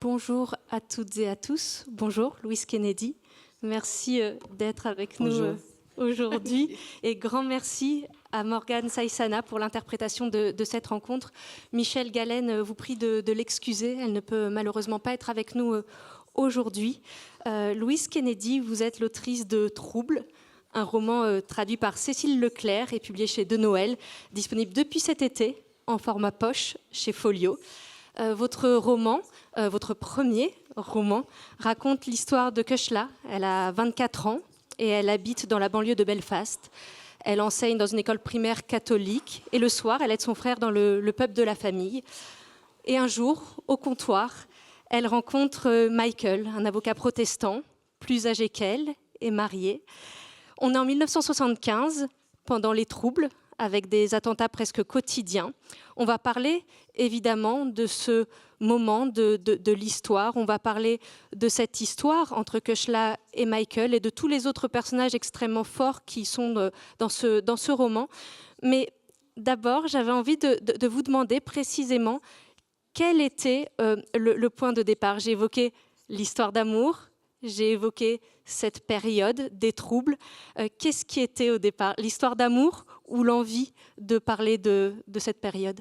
Bonjour à toutes et à tous. Bonjour, Louise Kennedy. Merci d'être avec nous aujourd'hui. Et grand merci à Morgane Saïsana pour l'interprétation de cette rencontre. Michel Galen vous prie de l'excuser. Elle ne peut malheureusement pas être avec nous aujourd'hui. Louise Kennedy, vous êtes l'autrice de Troubles, un roman traduit par Cécile Leclerc et publié chez De Noël, disponible depuis cet été en format poche chez Folio. Votre roman, votre premier roman, raconte l'histoire de Kushla. Elle a 24 ans et elle habite dans la banlieue de Belfast. Elle enseigne dans une école primaire catholique et le soir, elle aide son frère dans le pub de la famille. Et un jour, au comptoir, elle rencontre Michael, un avocat protestant, plus âgé qu'elle et marié. On est en 1975, pendant les troubles, avec des attentats presque quotidiens. On va parler évidemment de ce moment de l'histoire. On va parler de cette histoire entre Kushla et Michael et de tous les autres personnages extrêmement forts qui sont dans ce roman. Mais d'abord, j'avais envie de vous demander précisément quel était le point de départ. J'ai évoqué l'histoire d'amour, j'ai évoqué cette période des troubles. Qu'est-ce qui était au départ? L'histoire d'amour ou l'envie de parler de cette période?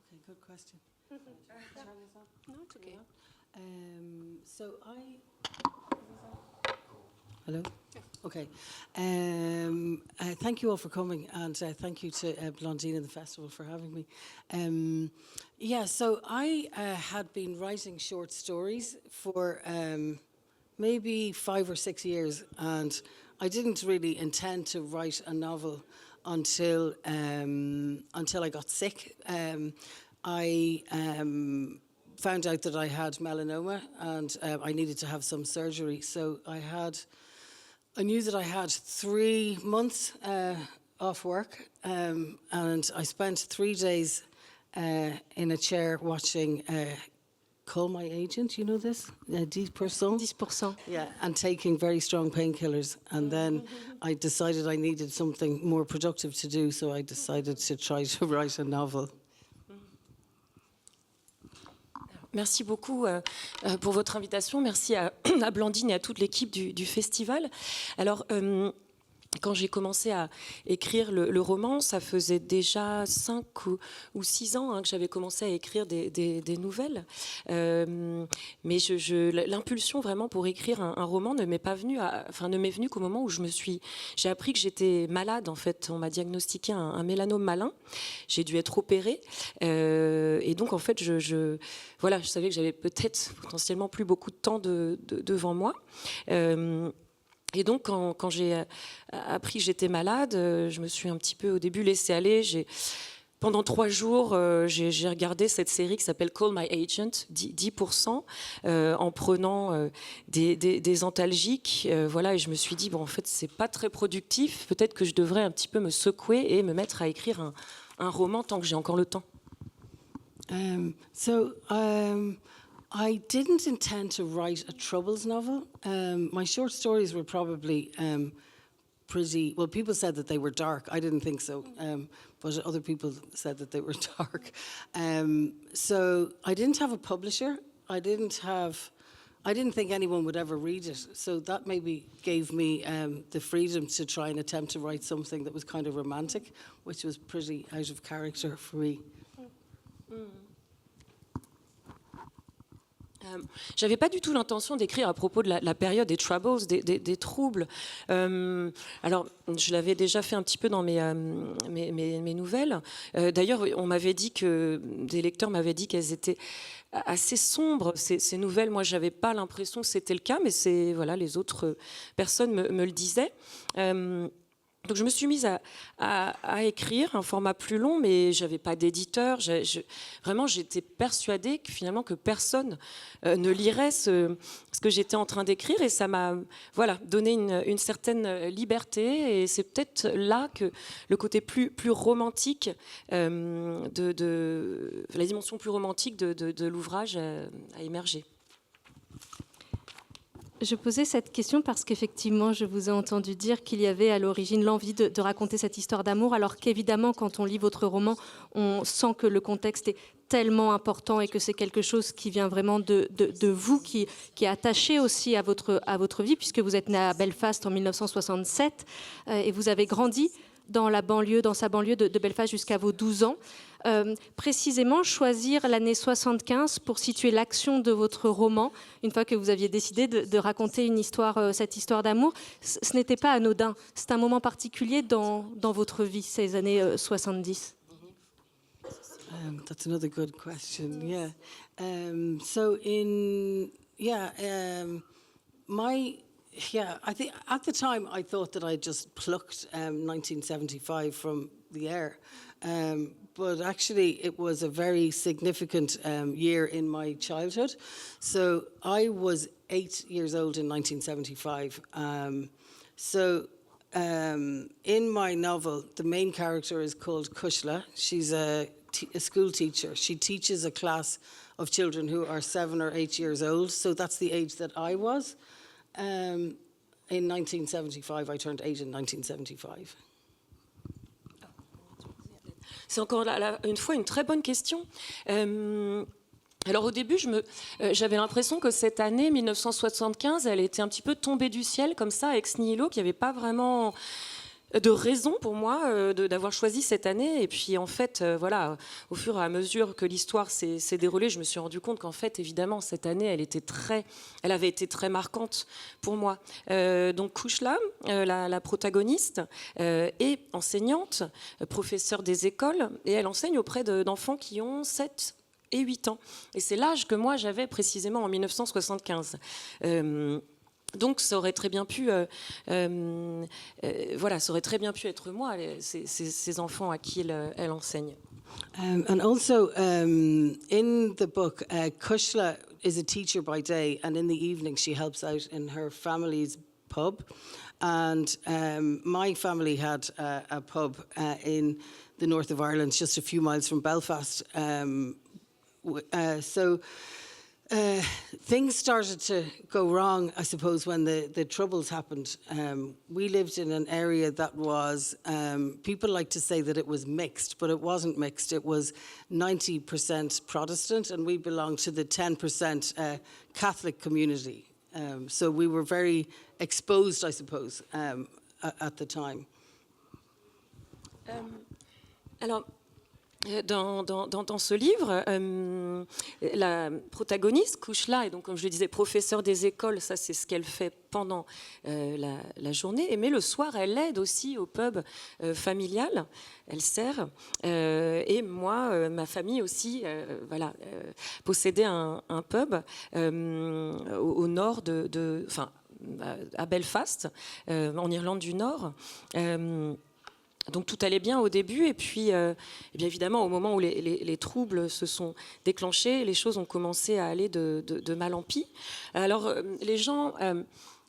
Okay, good question. No, it's okay. Hello? Okay. Thank you all for coming, and thank you to Blondine and the festival for having me. So I had been writing short stories for maybe 5 or 6 years, and I didn't really intend to write a novel until I got sick. I found out that I had melanoma, and I needed to have some surgery. So I knew that I had 3 months off work, and I spent 3 days in a chair watching Call My Agent, you know this? 10%? 10%. Yeah, and taking very strong painkillers. And then I decided I needed something more productive to do, so I decided to try to write a novel. Merci beaucoup pour votre invitation. Merci à Blandine et à toute l'équipe du festival. Alors, quand j'ai commencé à écrire le roman, ça faisait déjà 5 ou 6 ans que j'avais commencé à écrire des nouvelles. Mais l'impulsion vraiment pour écrire un roman ne m'est venue qu'au moment où j'ai appris que j'étais malade. En fait, on m'a diagnostiqué un mélanome malin. J'ai dû être opérée. Et donc, en fait, je savais que j'avais peut-être potentiellement plus beaucoup de temps devant moi. Et donc, quand j'ai appris que j'étais malade, je me suis un petit peu au début laissée aller. Pendant 3 jours, j'ai regardé cette série qui s'appelle Call My Agent, 10%, en prenant des antalgiques. Et je me suis dit, bon, en fait, c'est pas très productif. Peut-être que je devrais un petit peu me secouer et me mettre à écrire un roman tant que j'ai encore le temps. I didn't intend to write a Troubles novel. My short stories were probably pretty... Well, people said that they were dark. I didn't think so, but other people said that they were dark. So I didn't have a publisher. I didn't think anyone would ever read it. So that maybe gave me the freedom to try and attempt to write something that was kind of romantic, which was pretty out of character for me. J'avais pas du tout l'intention d'écrire à propos de la période des troubles, des troubles. Alors, je l'avais déjà fait un petit peu dans mes nouvelles. D'ailleurs, des lecteurs m'avaient dit qu'elles étaient assez sombres, ces nouvelles. Moi, j'avais pas l'impression que c'était le cas, mais les autres personnes me le disaient. Donc je me suis mise à écrire un format plus long, mais j'avais pas d'éditeur. Vraiment, j'étais persuadée que personne ne lirait ce que j'étais en train d'écrire, et ça m'a donné une certaine liberté. Et c'est peut-être là que le côté plus romantique la dimension plus romantique de l'ouvrage a émergé. Je posais cette question parce qu'effectivement, je vous ai entendu dire qu'il y avait à l'origine l'envie de raconter cette histoire d'amour, alors qu'évidemment, quand on lit votre roman, on sent que le contexte est tellement important et que c'est quelque chose qui vient vraiment de vous, qui est attaché aussi à votre vie, puisque vous êtes né à Belfast en 1967 et vous avez grandi dans sa banlieue de Belfast jusqu'à vos 12 ans. Précisément, choisir l'année 75 pour situer l'action de votre roman, une fois que vous aviez décidé de raconter cette histoire d'amour, ce n'était pas anodin. C'est un moment particulier dans votre vie, ces années 70. That's another good question. Yeah. I think at the time I thought that I just plucked 1975 from the air, but actually it was a very significant year in my childhood. So I was 8 years old in 1975. In my novel, the main character is called Kushla. She's a school teacher. She teaches a class of children who are 7 or 8 years old. So that's the age that I was. In 1975, I turned 8 in 1975. C'est encore une fois une très bonne question. Alors au début, j'avais l'impression que cette année 1975, elle était un petit peu tombée du ciel comme ça, ex nihilo, qu'il n'y avait pas vraiment de raison pour moi d'avoir choisi cette année. Et puis en fait, voilà, au fur et à mesure que l'histoire s'est déroulée, je me suis rendu compte qu'en fait, évidemment, cette année, elle avait été très marquante pour moi. Donc Kushla, la protagoniste, est enseignante, professeure des écoles, et elle enseigne auprès d'enfants qui ont 7 et 8 ans. Et c'est l'âge que moi j'avais précisément en 1975. Donc ça aurait très bien pu, ça aurait très bien pu être moi, ces enfants à qui elle enseigne. And also, in the book, Kushla is a teacher by day, and in the evening she helps out in her family's pub. And my family had a pub in the north of Ireland, just a few miles from Belfast. Things started to go wrong, I suppose, when the Troubles happened. We lived in an area that was, people like to say that it was mixed, but it wasn't mixed. It was 90% Protestant, and we belonged to the 10% Catholic community. So we were very exposed, I suppose, at the time. Alors, dans ce livre, la protagoniste, Kushla, est donc, comme je le disais, professeure des écoles. Ça, c'est ce qu'elle fait pendant la journée. Mais le soir, elle aide aussi au pub familial. Elle sert. Et moi, ma famille aussi, possédait un pub au nord à Belfast, en Irlande du Nord. Donc tout allait bien au début, et puis bien évidemment au moment où les troubles se sont déclenchés, les choses ont commencé à aller de mal en pis. Alors les gens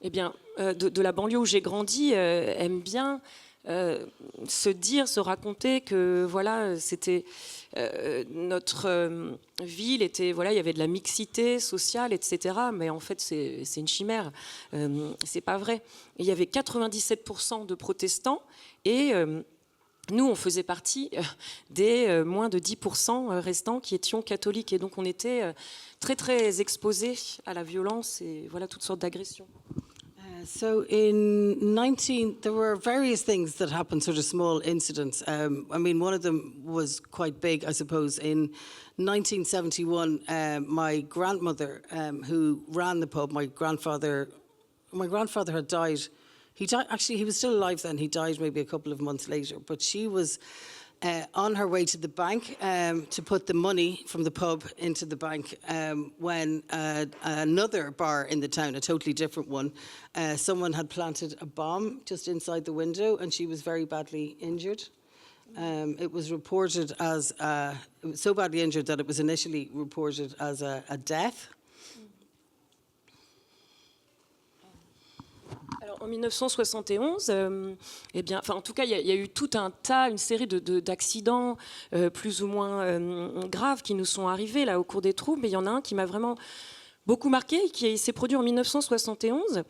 de la banlieue où j'ai grandi aiment bien se raconter que voilà, c'était notre ville était, voilà, il y avait de la mixité sociale, etc. Mais en fait, c'est une chimère. C'est pas vrai. Il y avait 97% de protestants et nous, on faisait partie des moins de 10% restants qui étions catholiques. Et donc, on était très, très exposés à la violence et voilà, toutes sortes d'agressions. So there were various things that happened, sort of small incidents. I mean, one of them was quite big, I suppose. In 1971, my grandmother, who ran the pub, my grandfather had died. Actually, he was still alive then. He died maybe a couple of months later. But she was on her way to the bank to put the money from the pub into the bank when another bar in the town, a totally different one, someone had planted a bomb just inside the window, and she was very badly injured. It was reported as it was so badly injured that it was initially reported as a death. Alors, en 1971, en tout cas, il y a eu tout un tas, une série d'accidents plus ou moins graves qui nous sont arrivés là au cours des troubles. Mais il y en a un qui m'a vraiment beaucoup marqué, qui s'est produit en 1971.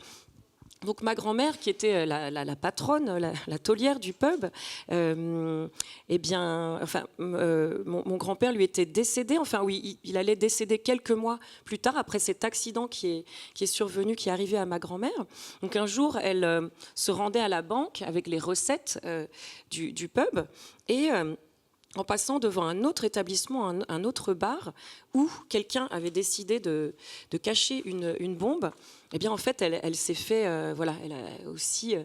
Donc ma grand-mère, qui était la patronne, la taulière du pub, eh bien, enfin, mon grand-père lui était décédé. Enfin oui, il allait décéder quelques mois plus tard après cet accident qui est survenu, qui est arrivé à ma grand-mère. Donc un jour, elle se rendait à la banque avec les recettes du pub et en passant devant un autre établissement, un autre bar, où quelqu'un avait décidé de cacher une bombe, eh bien en fait, elle s'est fait, voilà, elle a aussi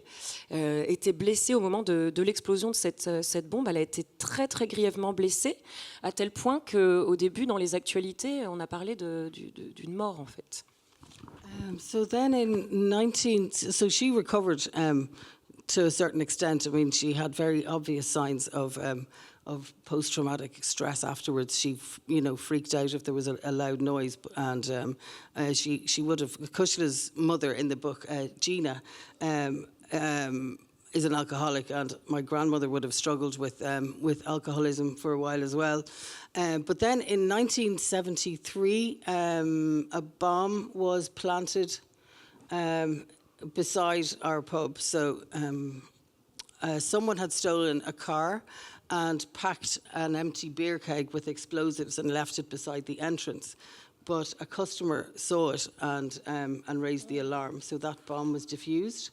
été blessée au moment de l'explosion de cette bombe. Elle a été très très grièvement blessée, à tel point qu'au début, dans les actualités, on a parlé d'une mort en fait. So then so she recovered to a certain extent. I mean, she had very obvious signs of post-traumatic stress afterwards. She, freaked out if there was a loud noise, and she would have. Kushna's mother in the book, Gina, is an alcoholic, and my grandmother would have struggled with alcoholism for a while as well. But then in 1973, a bomb was planted beside our pub. So someone had stolen a car and packed an empty beer keg with explosives and left it beside the entrance. But a customer saw it and raised the alarm, so that bomb was defused.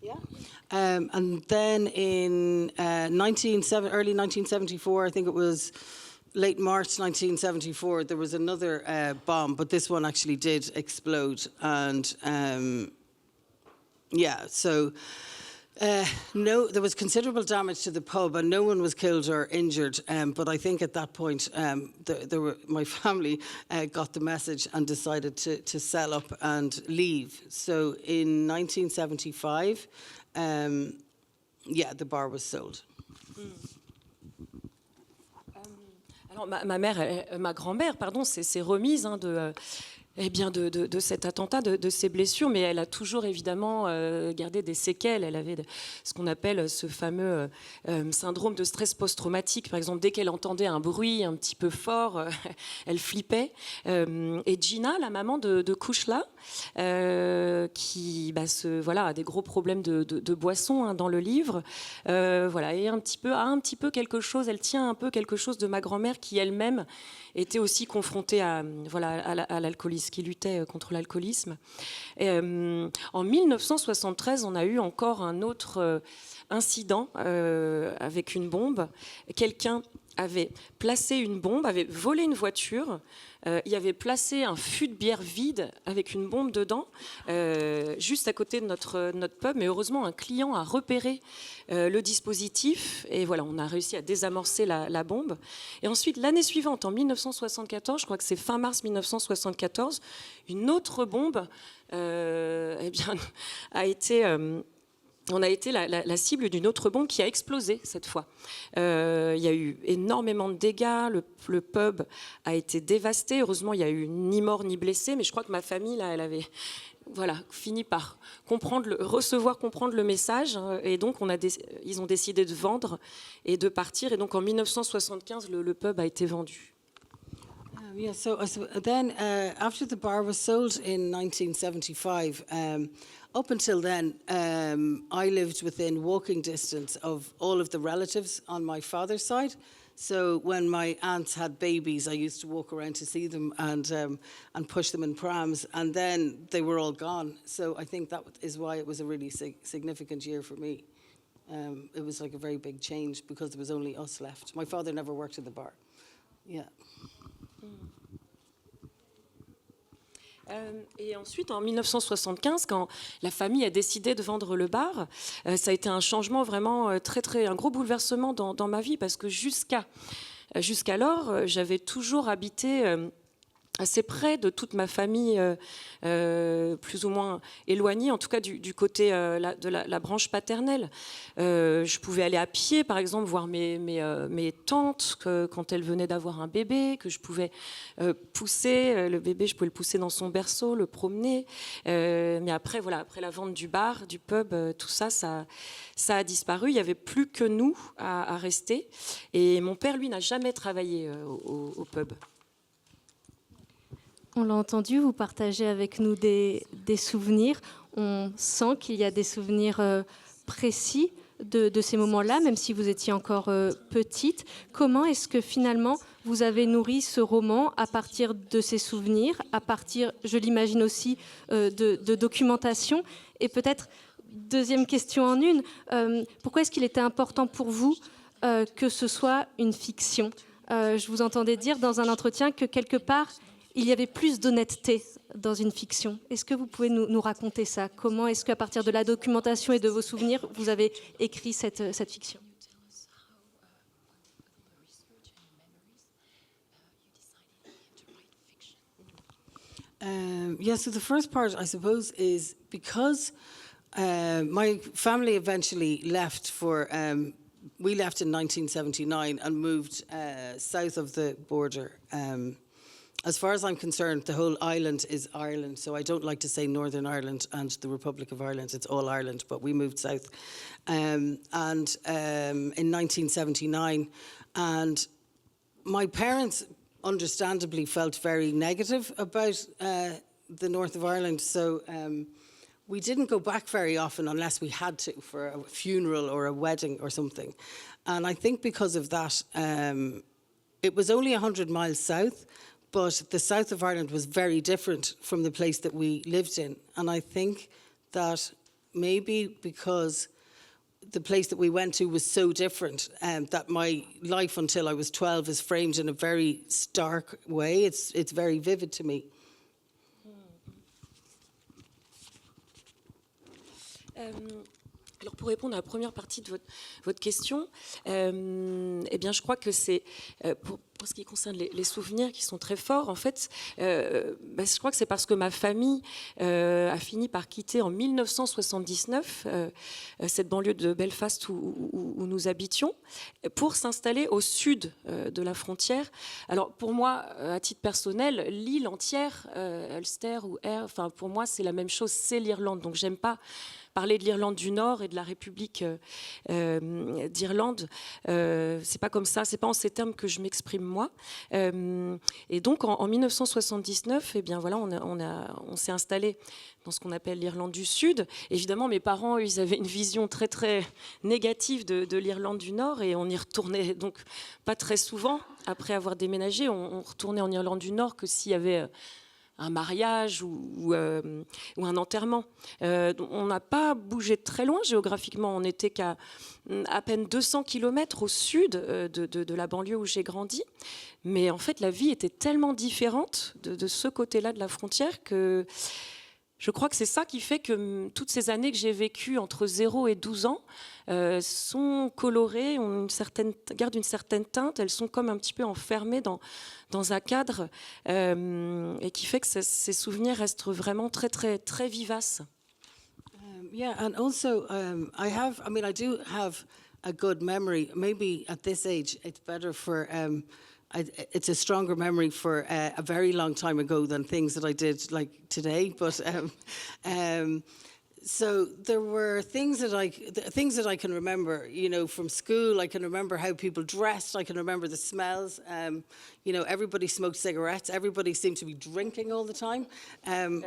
Yeah. And then in early 1974, I think it was late March 1974, there was another bomb, but this one actually did explode. And so no, there was considerable damage to the pub, and no one was killed or injured. But I think at that point, my family got the message and decided to sell up and leave. So in 1975, the bar was sold. Alors ma grand-mère, pardon, s'est remise de cet attentat, de ces blessures, mais elle a toujours évidemment gardé des séquelles. Elle avait ce qu'on appelle ce fameux syndrome de stress post-traumatique. Par exemple, dès qu'elle entendait un bruit un petit peu fort, elle flippait. Et Gina, la maman de Kushla, qui a des gros problèmes de boisson dans le livre, et a un petit peu quelque chose, elle tient un peu quelque chose de ma grand-mère qui elle-même était aussi confrontée à l'alcoolisme, qui luttait contre l'alcoolisme. Et, en 1973, on a eu encore un autre incident avec une bombe. Quelqu'un avait placé une bombe, avait volé une voiture, il avait placé un fût de bière vide avec une bombe dedans, juste à côté de notre pub, mais heureusement un client a repéré le dispositif, et voilà, on a réussi à désamorcer la bombe. Et ensuite, l'année suivante, en 1974, je crois que c'est fin mars 1974, une autre bombe a été... on a été la cible d'une autre bombe qui a explosé cette fois. Il y a eu énormément de dégâts, le pub a été dévasté. Heureusement, il n'y a eu ni mort ni blessé, mais je crois que ma famille, là, elle avait fini par comprendre le message. Et donc, ils ont décidé de vendre et de partir. Et donc, en 1975, le pub a été vendu. So then, after the bar was sold in 1975, up until then, I lived within walking distance of all of the relatives on my father's side. So when my aunts had babies, I used to walk around to see them and push them in prams, and then they were all gone. So I think that is why it was a really significant year for me. It was like a very big change because there was only us left. My father never worked at the bar. Yeah. Et ensuite, en 1975, quand la famille a décidé de vendre le bar, ça a été un changement vraiment un gros bouleversement dans ma vie, parce que jusqu'alors, j'avais toujours habité assez près de toute ma famille, plus ou moins éloignée, en tout cas du côté de la branche paternelle. Je pouvais aller à pied, par exemple, voir mes tantes quand elles venaient d'avoir un bébé, que je pouvais pousser. Le bébé, je pouvais le pousser dans son berceau, le promener. Mais après la vente du bar, du pub, tout ça a disparu. Il n'y avait plus que nous à rester. Et mon père, lui, n'a jamais travaillé au pub. On l'a entendu, vous partagez avec nous des souvenirs. On sent qu'il y a des souvenirs précis de ces moments-là, même si vous étiez encore petite. Comment est-ce que finalement vous avez nourri ce roman à partir de ces souvenirs, à partir, je l'imagine aussi, de documentation? Et peut-être, deuxième question en une, pourquoi est-ce qu'il était important pour vous que ce soit une fiction? Je vous entendais dire dans un entretien que quelque part, il y avait plus d'honnêteté dans une fiction. Est-ce que vous pouvez nous raconter ça? Comment est-ce qu'à partir de la documentation et de vos souvenirs, vous avez écrit cette fiction? Yeah, so the first part, I suppose, is because my family eventually left we left in 1979 and moved south of the border. As far as I'm concerned, the whole island is Ireland, so I don't like to say Northern Ireland and the Republic of Ireland. It's all Ireland, but we moved south. In 1979, and my parents understandably felt very negative about the north of Ireland, so we didn't go back very often unless we had to for a funeral or a wedding or something. And I think because of that, it was only 100 miles south, but the south of Ireland was very different from the place that we lived in. And I think that maybe because the place that we went to was so different, that my life until I was 12 is framed in a very stark way. It's very vivid to me. Alors pour répondre à la première partie de votre question, eh bien je crois que c'est pour ce qui concerne les souvenirs qui sont très forts, en fait, je crois que c'est parce que ma famille a fini par quitter en 1979 cette banlieue de Belfast où nous habitions pour s'installer au sud de la frontière. Alors pour moi, à titre personnel, l'île entière, Ulster ou Ayr, enfin pour moi c'est la même chose, c'est l'Irlande. Donc j'aime pas parler de l'Irlande du Nord et de la République d'Irlande, c'est pas comme ça, c'est pas en ces termes que je m'exprime moi. Et donc en 1979, eh bien voilà, on s'est installé dans ce qu'on appelle l'Irlande du Sud. Évidemment, mes parents, ils avaient une vision très très négative de l'Irlande du Nord et on y retournait donc pas très souvent. Après avoir déménagé, on retournait en Irlande du Nord que s'il y avait un mariage ou un enterrement. On n'a pas bougé très loin géographiquement. On n'était qu'à à peine 200 km au sud de la banlieue où j'ai grandi. Mais en fait, la vie était tellement différente de ce côté-là de la frontière que je crois que c'est ça qui fait que toutes ces années que j'ai vécues entre 0 et 12 ans sont colorées, gardent une certaine teinte. Elles sont comme un petit peu enfermées dans un cadre et qui fait que ces souvenirs restent vraiment très, très, très vivaces. Yeah, and also I do have a good memory. Maybe at this age, it's better for... it's a stronger memory for a very long time ago than things that I did like today. But so there were things that I can remember, you know, from school. I can remember how people dressed. I can remember the smells. You know, everybody smoked cigarettes. Everybody seemed to be drinking all the time.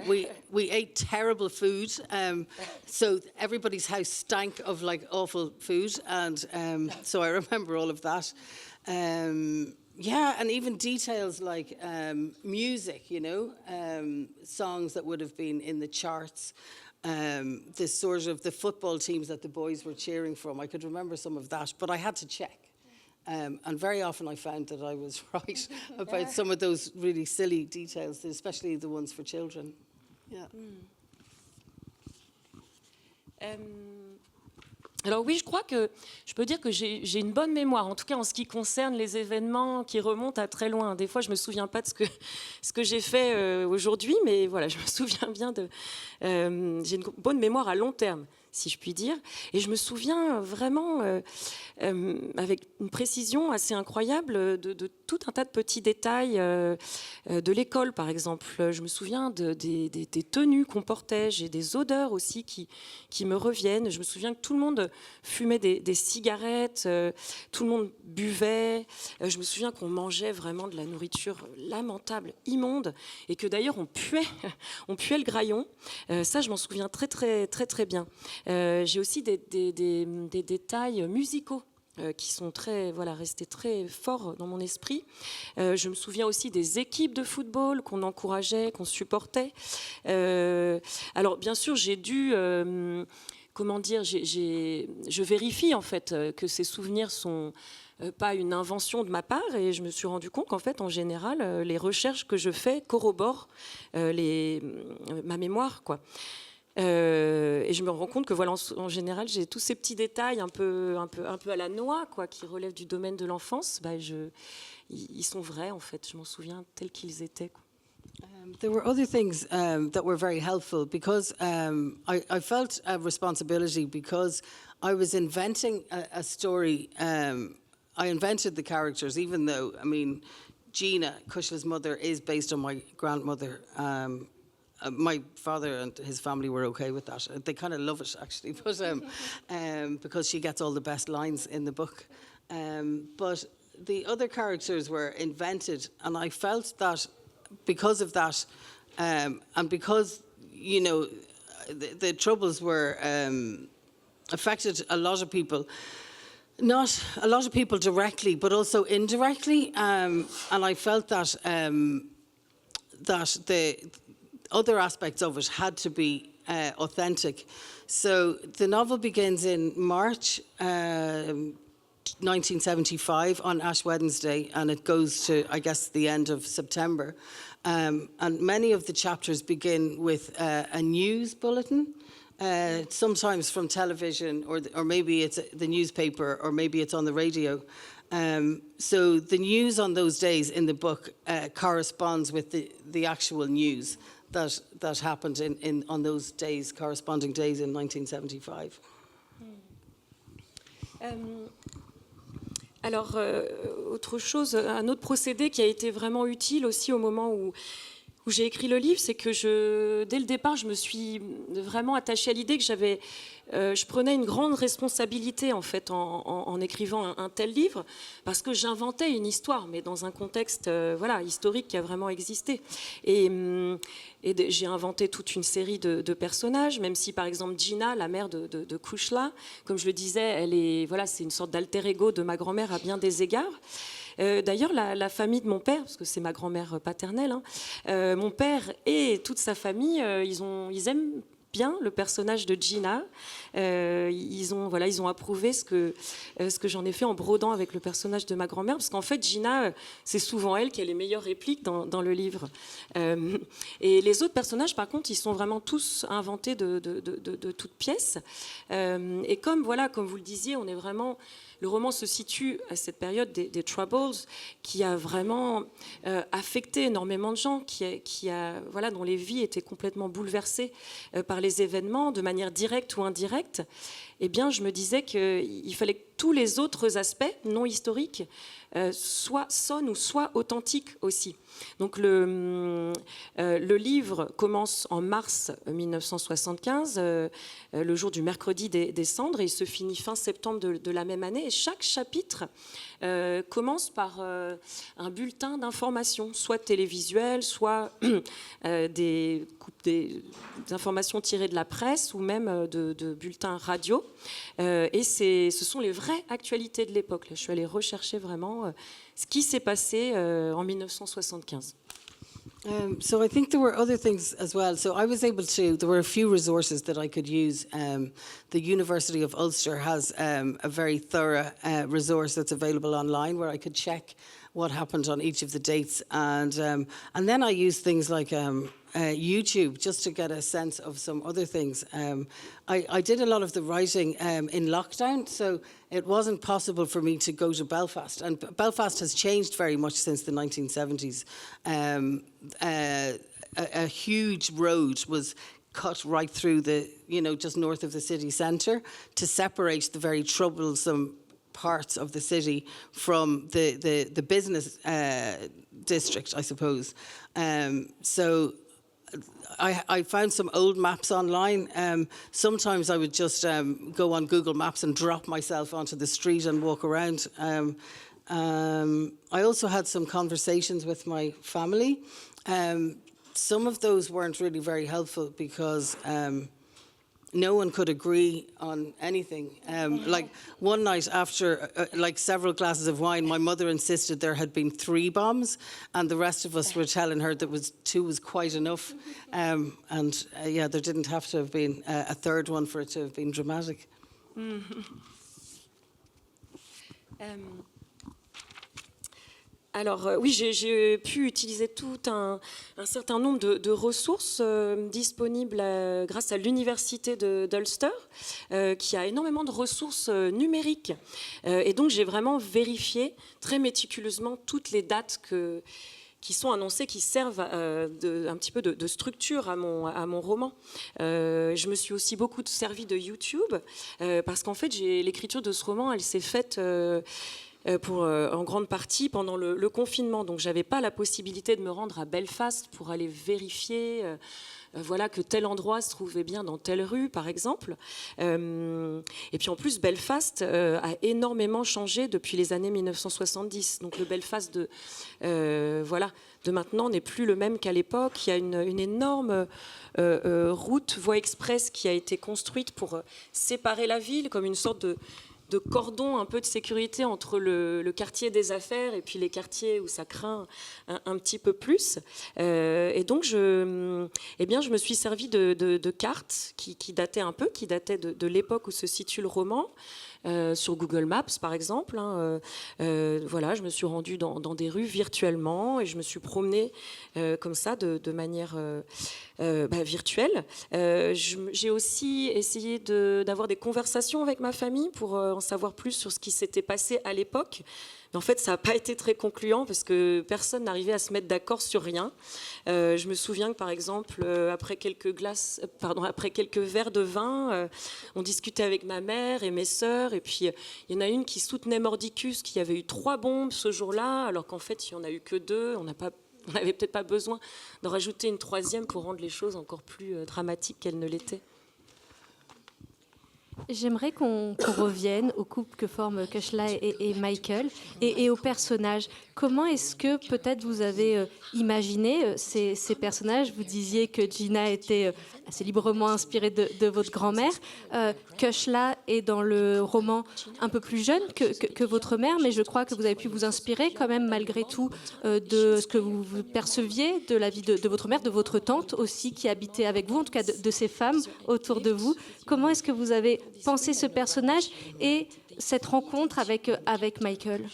We ate terrible food. So everybody's house stank of like awful food, and so I remember all of that. Yeah, and even details like music, you know, songs that would have been in the charts, the sort of the football teams that the boys were cheering from. I could remember some of that, but I had to check. And very often I found that I was right about some of those really silly details, especially the ones for children. Yeah. Alors oui, je crois que je peux dire que j'ai une bonne mémoire, en tout cas en ce qui concerne les événements qui remontent à très loin. Des fois, je me souviens pas de ce que j'ai fait aujourd'hui, mais voilà, je me souviens bien j'ai une bonne mémoire à long terme. si je puis dire. Et je me souviens vraiment, avec une précision assez incroyable, de tout un tas de petits détails de l'école, par exemple. Je me souviens des tenues qu'on portait, j'ai des odeurs aussi qui me reviennent. Je me souviens que tout le monde fumait des cigarettes, tout le monde buvait. Je me souviens qu'on mangeait vraiment de la nourriture lamentable, immonde, et que d'ailleurs on puait le graillon. Ça, je m'en souviens très, très, très, très bien. J'ai aussi des détails musicaux qui sont restés très forts dans mon esprit. Je me souviens aussi des équipes de football qu'on encourageait, qu'on supportait. Alors, bien sûr, j'ai dû... je vérifie en fait que ces souvenirs sont pas une invention de ma part, et je me suis rendu compte qu'en fait, en général, les recherches que je fais corroborent ma mémoire, quoi. Et je me rends compte que voilà, en général, j'ai tous ces petits détails un peu à la noix, quoi, qui relèvent du domaine de l'enfance. Ils sont vrais en fait. Je m'en souviens tels qu'ils étaient, quoi. There were other things that were very helpful because I felt a responsibility because I was inventing a story. I invented the characters, even though, I mean, Gina, Cushela's mother, is based on my grandmother. My father and his family were okay with that. They kind of love it, actually, but because she gets all the best lines in the book. But the other characters were invented, and I felt that because of that, and because, you know, the Troubles were affected a lot of people. Not a lot of people directly, but also indirectly, and I felt that that the other aspects of it had to be authentic. So the novel begins in March 1975 on Ash Wednesday, and it goes to, I guess, the end of September. And many of the chapters begin with a news bulletin. Sometimes from television, or maybe it's the newspaper, or maybe it's on the radio. So the news on those days in the book corresponds with the actual news that happened on those days, corresponding days in 1975. Alors, autre chose, un autre procédé qui a été vraiment utile aussi au moment où j'ai écrit le livre, c'est que dès le départ, je me suis vraiment attachée à l'idée que je prenais une grande responsabilité en fait en écrivant un tel livre, parce que j'inventais une histoire, mais dans un contexte historique qui a vraiment existé. Et j'ai inventé toute une série de personnages, même si par exemple Gina, la mère de Cushela, comme je le disais, c'est une sorte d'alter ego de ma grand-mère à bien des égards. D'ailleurs, la famille de mon père, parce que c'est ma grand-mère paternelle, mon père et toute sa famille, ils aiment bien le personnage de Gina. Ils ont approuvé ce que j'en ai fait en brodant avec le personnage de ma grand-mère, parce qu'en fait, Gina, c'est souvent elle qui a les meilleures répliques dans le livre. Et les autres personnages, par contre, ils sont vraiment tous inventés de toutes pièces. Et comme vous le disiez, on est vraiment... Le roman se situe à cette période des Troubles, qui a vraiment affecté énormément de gens, dont les vies étaient complètement bouleversées par les événements, de manière directe ou indirecte. Eh bien, je me disais qu'il fallait que tous les autres aspects non historiques sonnent ou soient authentiques aussi. Donc le livre commence en mars 1975, le jour du mercredi des cendres, et il se finit fin septembre de la même année. Et chaque chapitre commence par un bulletin d'information, soit télévisuel, soit des informations tirées de la presse, ou même de bulletins radio. Et ce sont les vraies actualités de l'époque. Je suis allée rechercher vraiment ce qui s'est passé en 1975. So I think there were other things as well. So I was able to, there were a few resources that I could use. The University of Ulster has a very thorough resource that's available online where I could check what happened on each of the dates. And then I used things like YouTube just to get a sense of some other things. I did a lot of the writing in lockdown, so it wasn't possible for me to go to Belfast. And Belfast has changed very much since the 1970s. A huge road was cut right through the, just north of the city centre to separate the very troublesome parts of the city from the business district, I suppose. So I found some old maps online. Sometimes I would just go on Google Maps and drop myself onto the street and walk around. I also had some conversations with my family. Some of those weren't really very helpful because no one could agree on anything. Like one night after like several glasses of wine, my mother insisted there had been 3 bombs, and the rest of us were telling her that 2 was quite enough. Yeah, there didn't have to have been a third one for it to have been dramatic. Alors oui, j'ai pu utiliser tout un certain nombre de ressources disponibles grâce à l'université d'Ulster, qui a énormément de ressources numériques. Et donc j'ai vraiment vérifié très méticuleusement toutes les dates qui sont annoncées, qui servent un petit peu de structure à mon roman. Je me suis aussi beaucoup servi de YouTube, parce qu'en fait l'écriture de ce roman, elle s'est faite... en grande partie pendant le confinement. Donc, je n'avais pas la possibilité de me rendre à Belfast pour aller vérifier voilà, que tel endroit se trouvait bien dans telle rue, par exemple. Et puis, en plus, Belfast a énormément changé depuis les années 1970. Donc, le Belfast de maintenant n'est plus le même qu'à l'époque. Il y a une énorme voie express qui a été construite pour séparer la ville comme une sorte de cordon un peu de sécurité entre le quartier des affaires et puis les quartiers où ça craint un petit peu plus. Et donc, je me suis servi de cartes qui dataient un peu, qui dataient de l'époque où se situe le roman. Sur Google Maps, par exemple. Voilà, je me suis rendue dans des rues virtuellement et je me suis promenée comme ça de manière virtuelle. J'ai aussi essayé d'avoir des conversations avec ma famille pour en savoir plus sur ce qui s'était passé à l'époque. Mais en fait, ça n'a pas été très concluant parce que personne n'arrivait à se mettre d'accord sur rien. Je me souviens que, par exemple, après quelques verres de vin, on discutait avec ma mère et mes sœurs. Et puis, il y en a une qui soutenait Mordicus, qu'il y avait eu 3 bombes ce jour-là, alors qu'en fait, il n'y en a eu que 2. On n'avait peut-être pas besoin d'en rajouter une 3e pour rendre les choses encore plus dramatiques qu'elles ne l'étaient. J'aimerais qu'on revienne au couple que forment Kushla et Michael et aux personnages. Comment est-ce que peut-être vous avez imaginé ces personnages? Vous disiez que Gina était assez librement inspirée de votre grand-mère. Kushla est dans le roman un peu plus jeune que votre mère, mais je crois que vous avez pu vous inspirer quand même malgré tout de ce que vous perceviez de la vie de votre mère, de votre tante aussi qui habitait avec vous, en tout cas de ces femmes autour de vous. Comment est-ce que vous avez pensé ce personnage et cette rencontre avec Michael?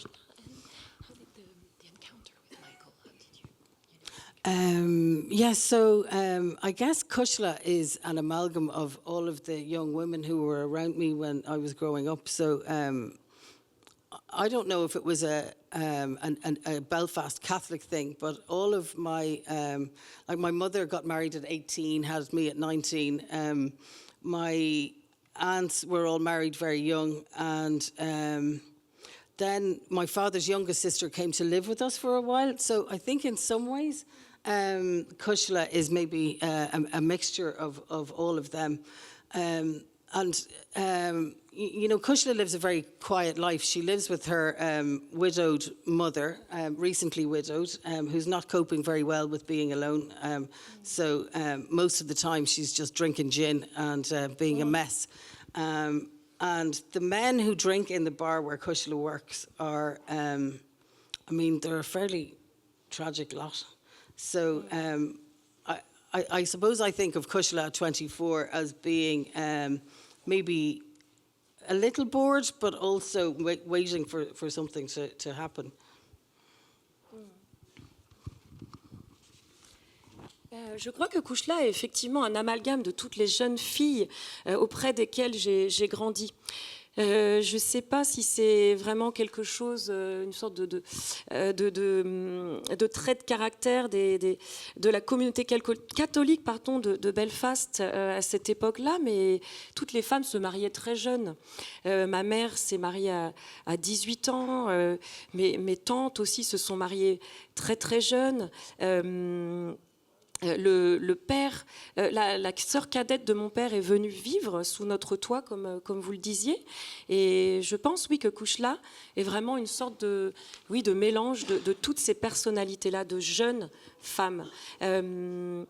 I guess Kushla is an amalgam of all of the young women who were around me when I was growing up. So I don't know if it was a Belfast Catholic thing, but all of my, like my mother got married at 18, had me at 19. My aunts were all married very young, and then my father's youngest sister came to live with us for a while. So I think in some ways, Kushla is maybe a mixture of all of them. Kushla lives a very quiet life. She lives with her widowed mother, recently widowed, who's not coping very well with being alone. So most of the time she's just drinking gin and being a mess. And the men who drink in the bar where Kushla works are, they're a fairly tragic lot. So I suppose I think of Kushla at 24 as being maybe a little bored, but also waiting for something to happen. Je crois que Kushla est effectivement un amalgame de toutes les jeunes filles auprès desquelles j'ai grandi. Je ne sais pas si c'est vraiment quelque chose, une sorte de trait de caractère de la communauté catholique de Belfast à cette époque-là, mais toutes les femmes se mariaient très jeunes. Ma mère s'est mariée à 18 ans, mes tantes aussi se sont mariées très très jeunes. Le père, la sœur cadette de mon père est venue vivre sous notre toit, comme vous le disiez. Et je pense, oui, que Kuchla est vraiment une sorte de mélange de toutes ces personnalités-là, de jeunes femmes. Elle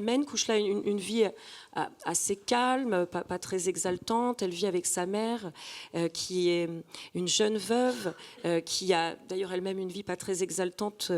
mène, Kuchla, une vie assez calme, pas très exaltante. Elle vit avec sa mère, qui est une jeune veuve, qui a d'ailleurs elle-même une vie pas très exaltante,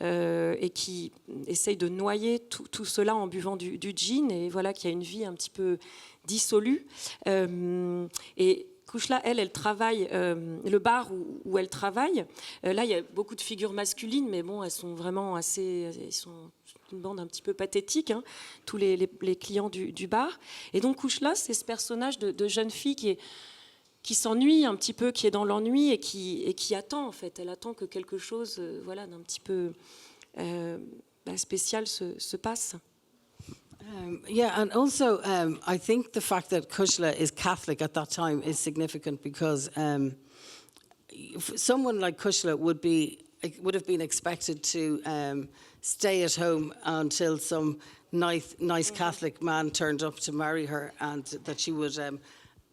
et qui essaye de noyer tout cela en buvant du gin, et voilà, qui a une vie un petit peu dissolue. Et Kuchla, elle travaille, le bar où elle travaille, là il y a beaucoup de figures masculines, mais bon, elles sont vraiment assez... Elles sont une bande un petit peu pathétique, hein, tous les clients du bar. Et donc Kuchla, c'est ce personnage de jeune fille qui s'ennuie un petit peu, qui est dans l'ennui et qui attend, en fait. Elle attend que quelque chose voilà, d'un petit peu spécial se passe. Yeah, and also I think the fact that Kuchla is Catholic at that time is significant because someone like Kuchla would have been expected to stay at home until some nice Catholic man turned up to marry her, and that she would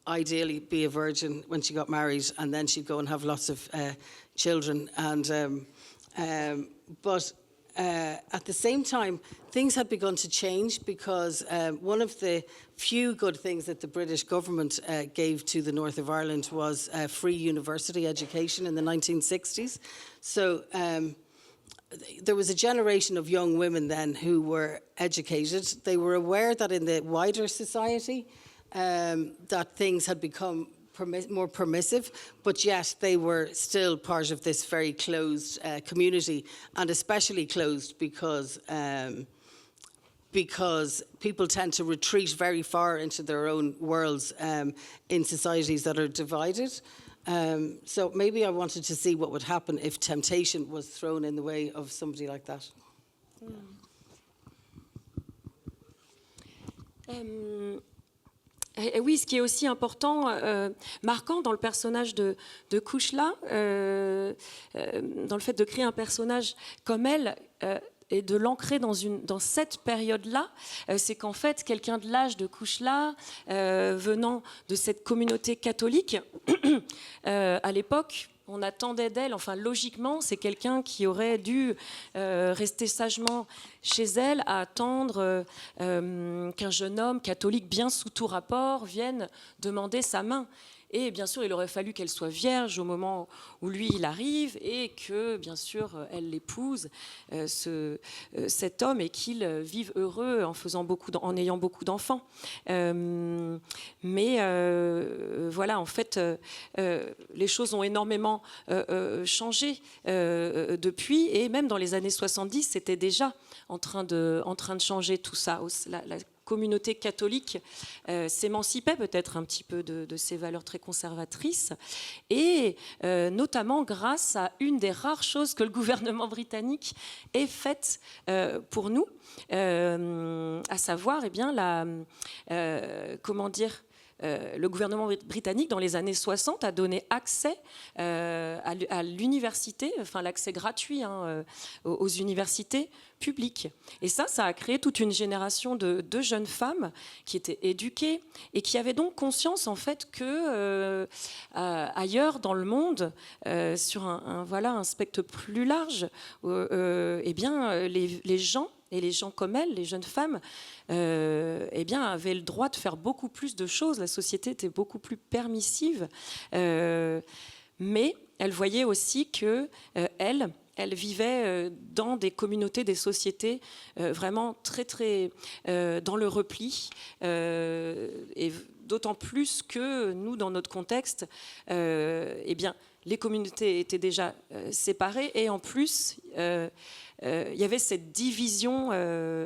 ideally be a virgin when she got married, and then she'd go and have lots of children. But at the same time, things had begun to change because one of the few good things that the British government gave to the north of Ireland was free university education in the 1960s. So there was a generation of young women then who were educated. They were aware that in the wider society that things had become more permissive, but yet they were still part of this very closed community, and especially closed because people tend to retreat very far into their own worlds in societies that are divided. So maybe I wanted to see what would happen if temptation was thrown in the way of somebody like that. Et oui, ce qui est aussi important, marquant dans le personnage de Kuchla, dans le fait de créer un personnage comme elle, et de l'ancrer dans cette période-là, c'est qu'en fait, quelqu'un de l'âge de Kuchla, venant de cette communauté catholique, à l'époque, on attendait d'elle, enfin logiquement, c'est quelqu'un qui aurait dû rester sagement chez elle à attendre qu'un jeune homme catholique bien sous tout rapport vienne demander sa main. Et bien sûr, il aurait fallu qu'elle soit vierge au moment où lui, il arrive, et que, bien sûr, elle l'épouse, cet homme, et qu'ils vivent heureux en ayant beaucoup d'enfants. Mais voilà, en fait, les choses ont énormément changé depuis, et même dans les années 70, c'était déjà en train de changer tout ça. La communauté catholique s'émancipait peut-être un petit peu de ses valeurs très conservatrices, et notamment grâce à une des rares choses que le gouvernement britannique ait faite pour nous, à savoir, eh bien, le gouvernement britannique, dans les années 60, a donné accès à l'université, enfin l'accès gratuit aux universités publiques. Et ça a créé toute une génération de jeunes femmes qui étaient éduquées et qui avaient donc conscience, en fait, que ailleurs dans le monde, sur un spectre plus large, eh bien, les gens, et les gens comme elle, les jeunes femmes, eh bien, avaient le droit de faire beaucoup plus de choses. La société était beaucoup plus permissive. Mais elle voyait aussi que elle vivait dans des communautés, des sociétés vraiment très, très dans le repli. Et d'autant plus que nous, dans notre contexte, eh bien, les communautés étaient déjà séparées et en plus, il y avait cette division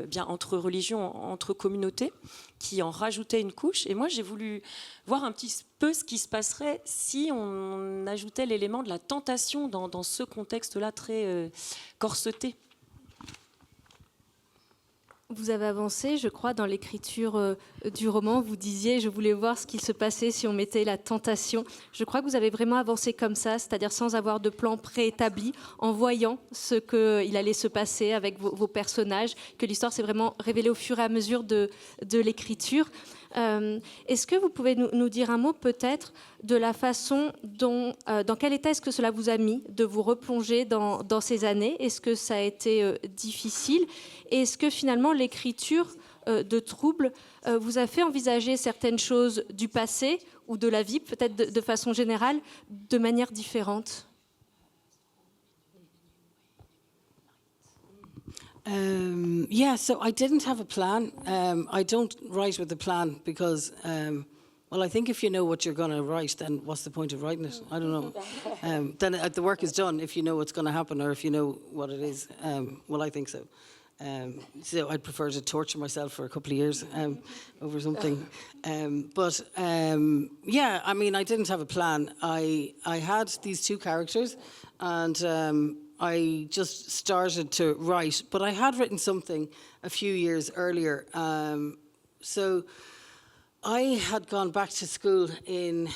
bien entre religions, entre communautés, qui en rajoutait une couche. Et moi, j'ai voulu voir un petit peu ce qui se passerait si on ajoutait l'élément de la tentation dans ce contexte-là très corseté. Vous avez avancé, je crois, dans l'écriture du roman. Vous disiez, je voulais voir ce qu'il se passait si on mettait la tentation. Je crois que vous avez vraiment avancé comme ça, c'est-à-dire sans avoir de plan préétabli, en voyant ce qu'il allait se passer avec vos personnages, que l'histoire s'est vraiment révélée au fur et à mesure de l'écriture. Est-ce que vous pouvez nous dire un mot peut-être de la façon dont, dans quel état est-ce que cela vous a mis de vous replonger dans ces années? Est-ce que ça a été difficile? Et est-ce que finalement l'écriture de Trouble vous a fait envisager certaines choses du passé ou de la vie, peut-être de façon générale, de manière différente? Yeah, so I didn't have a plan. I don't write with a plan because, well, I think if you know what you're going to write, then what's the point of writing it? I don't know. Then the work is done if you know what's going to happen or if you know what it is. Well, I think so. So I'd prefer to torture myself for a couple of years over something. Yeah, I mean, I didn't have a plan. I had these two characters and I just started to write, but I had written something a few years earlier. So I had gone back to school in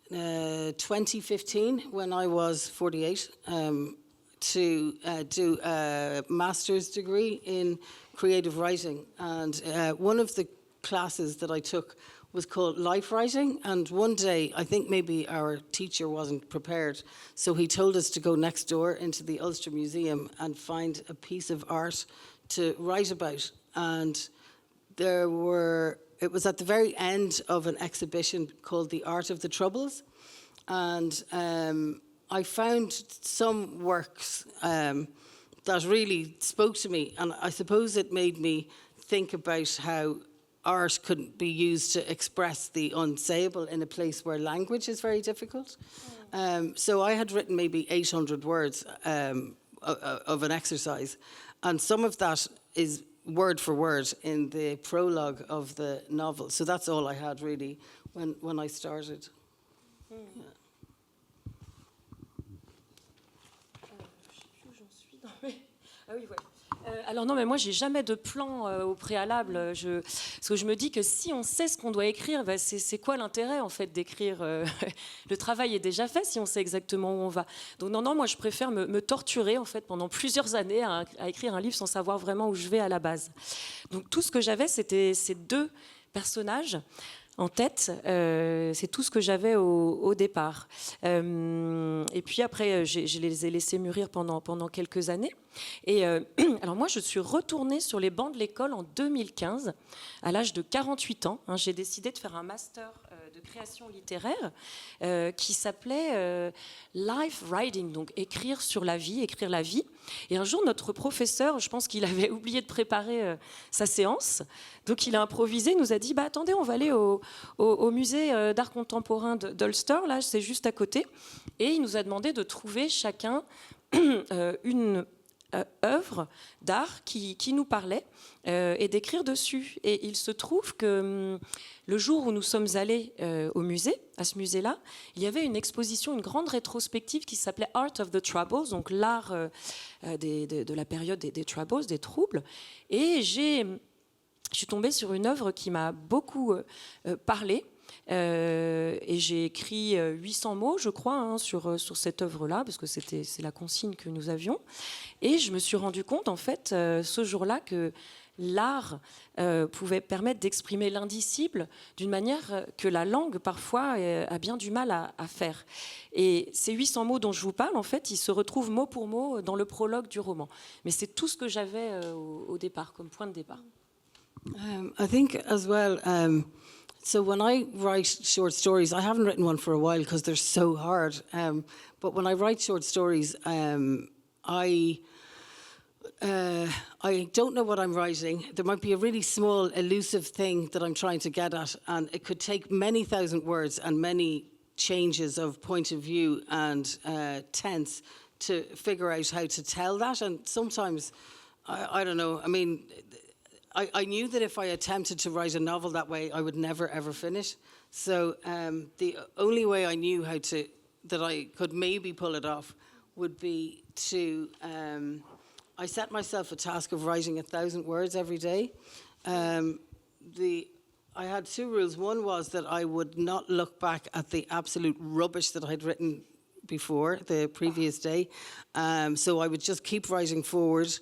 2015 when I was 48 to do a master's degree in creative writing. And one of the classes that I took was called Life Writing, and one day I think maybe our teacher wasn't prepared, so he told us to go next door into the Ulster Museum and find a piece of art to write about. And it was at the very end of an exhibition called The Art of the Troubles, and I found some works that really spoke to me, and I suppose it made me think about how art could be used to express the unsayable in a place where language is very difficult. So I had written maybe 800 words of an exercise, and some of that is word for word in the prologue of the novel. So that's all I had really when I started. Yeah. Ah oui, ouais. Alors non, mais moi, j'ai jamais de plan au préalable. Parce que je me dis que si on sait ce qu'on doit écrire, bah, c'est quoi l'intérêt en fait d'écrire Le travail est déjà fait si on sait exactement où on va. Donc non, moi, je préfère me torturer en fait pendant plusieurs années à écrire un livre sans savoir vraiment où je vais à la base. Donc tout ce que j'avais, c'était ces deux personnages en tête, c'est tout ce que j'avais au départ. Et puis après, je les ai laissés mûrir pendant quelques années. Et alors moi, je suis retournée sur les bancs de l'école en 2015, à l'âge de 48 ans. J'ai décidé de faire un master de création littéraire qui s'appelait Life Writing, donc écrire sur la vie, écrire la vie. Et un jour, notre professeur, je pense qu'il avait oublié de préparer sa séance, donc il a improvisé, il nous a dit bah, « Attendez, on va aller au musée d'art contemporain d'Ulster, là, c'est juste à côté. » Et il nous a demandé de trouver chacun une œuvre d'art qui nous parlait et d'écrire dessus. Et il se trouve que le jour où nous sommes allés au musée, à ce musée-là, il y avait une exposition, une grande rétrospective qui s'appelait Art of the Troubles, donc l'art de la période des Troubles, des troubles. Et je suis tombée sur une œuvre qui m'a beaucoup parlé. Et j'ai écrit 800 mots, je crois, sur cette œuvre-là, parce que c'est la consigne que nous avions. Et je me suis rendu compte, en fait, ce jour-là, que l'art pouvait permettre d'exprimer l'indicible d'une manière que la langue, parfois, a bien du mal à faire. Et ces 800 mots dont je vous parle, en fait, ils se retrouvent mot pour mot dans le prologue du roman. Mais c'est tout ce que j'avais au départ, comme point de départ. I think as well... So when I write short stories, I haven't written one for a while because they're so hard. But when I write short stories, I don't know what I'm writing. There might be a really small, elusive thing that I'm trying to get at, and it could take many thousand words and many changes of point of view and tense to figure out how to tell that. And sometimes, I don't know, I mean, I knew that if I attempted to write a novel that way, I would never, ever finish. So the only way I knew that I could maybe pull it off would be to, I set myself a task of writing 1,000 words every day. I had 2 rules. One was that I would not look back at the absolute rubbish that I'd written before the previous day. So I would just keep writing forward.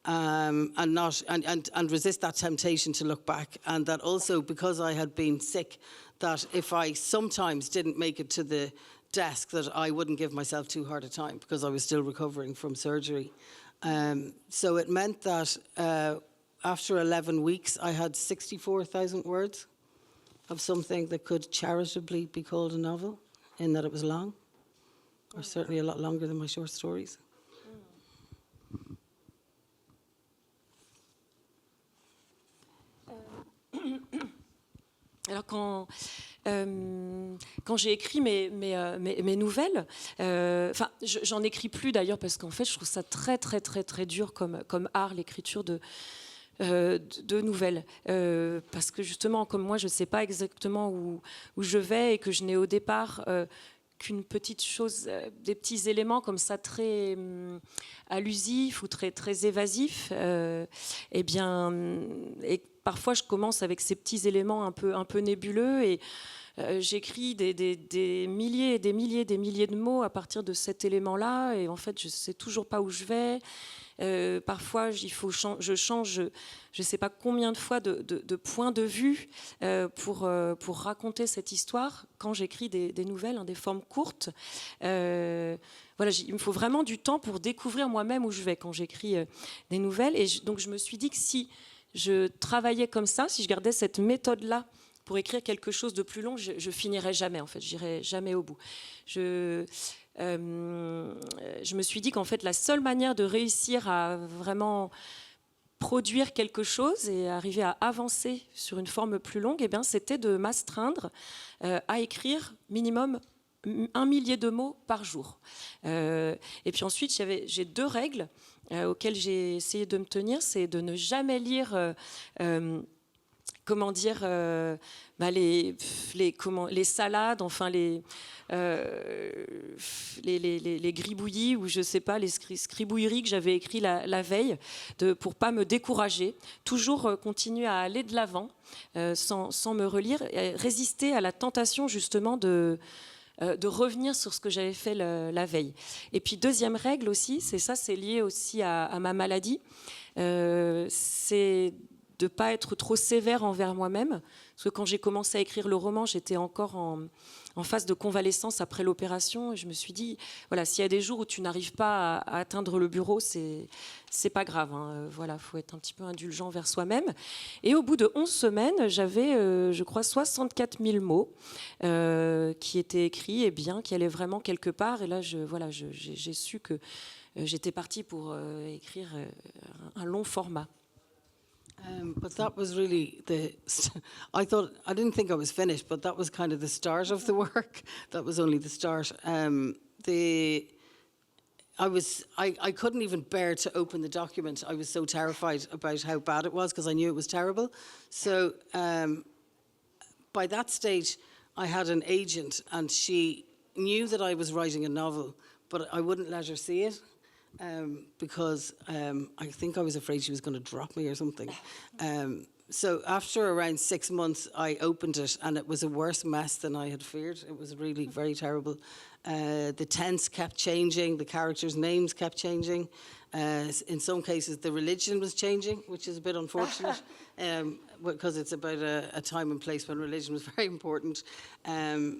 And resist that temptation to look back. And that also, because I had been sick, that if I sometimes didn't make it to the desk, that I wouldn't give myself too hard a time because I was still recovering from surgery. So it meant that after 11 weeks, I had 64,000 words of something that could charitably be called a novel, in that it was long, or certainly a lot longer than my short stories. Alors quand j'ai écrit mes nouvelles, j'en écris plus d'ailleurs parce qu'en fait je trouve ça très très très très dur comme art, l'écriture de nouvelles, parce que justement comme moi je ne sais pas exactement où je vais et que je n'ai au départ qu'une petite chose, des petits éléments comme ça très allusifs ou très très évasifs, et parfois je commence avec ces petits éléments un peu nébuleux et j'écris des milliers et des milliers de mots à partir de cet élément-là et en fait je ne sais toujours pas où je vais. Parfois je change je ne sais pas combien de fois de point de vue pour raconter cette histoire quand j'écris des nouvelles, des formes courtes. Voilà, il me faut vraiment du temps pour découvrir moi-même où je vais quand j'écris des nouvelles. Et donc je me suis dit que si je travaillais comme ça, si je gardais cette méthode-là pour écrire quelque chose de plus long, je finirais jamais, en fait, j'irais jamais au bout. Je me suis dit qu'en fait, la seule manière de réussir à vraiment produire quelque chose et arriver à avancer sur une forme plus longue, c'était de m'astreindre à écrire minimum 1 millier de mots par jour. Et puis ensuite, j'ai 2 règles auxquelles j'ai essayé de me tenir, c'est de ne jamais lire les salades, enfin les gribouillis ou je sais pas, les scribouilleries que j'avais écrit la veille, pour pas me décourager, toujours continuer à aller de l'avant sans me relire, et résister à la tentation justement de revenir sur ce que j'avais fait la veille. Et puis deuxième règle aussi, c'est lié aussi à ma maladie, c'est de ne pas être trop sévère envers moi-même. Parce que quand j'ai commencé à écrire le roman, j'étais encore en phase de convalescence après l'opération. Et je me suis dit, voilà, s'il y a des jours où tu n'arrives pas à atteindre le bureau, c'est pas grave. Voilà, faut être un petit peu indulgent vers soi-même. Et au bout de 11 semaines, j'avais, je crois, 64 000 mots qui étaient écrits et bien, qui allaient vraiment quelque part. Et là, j'ai su que j'étais partie pour écrire un long format. But that was really I didn't think I was finished, but that was kind of the start of the work. That was only the start. I couldn't even bear to open the document. I was so terrified about how bad it was because I knew it was terrible. So by that stage, I had an agent and she knew that I was writing a novel, but I wouldn't let her see it. Because I think I was afraid she was going to drop me or something. So after around 6 months, I opened it and it was a worse mess than I had feared. It was really very terrible. The tense kept changing, the characters' names kept changing. In some cases, the religion was changing, which is a bit unfortunate because it's about a time and place when religion was very important.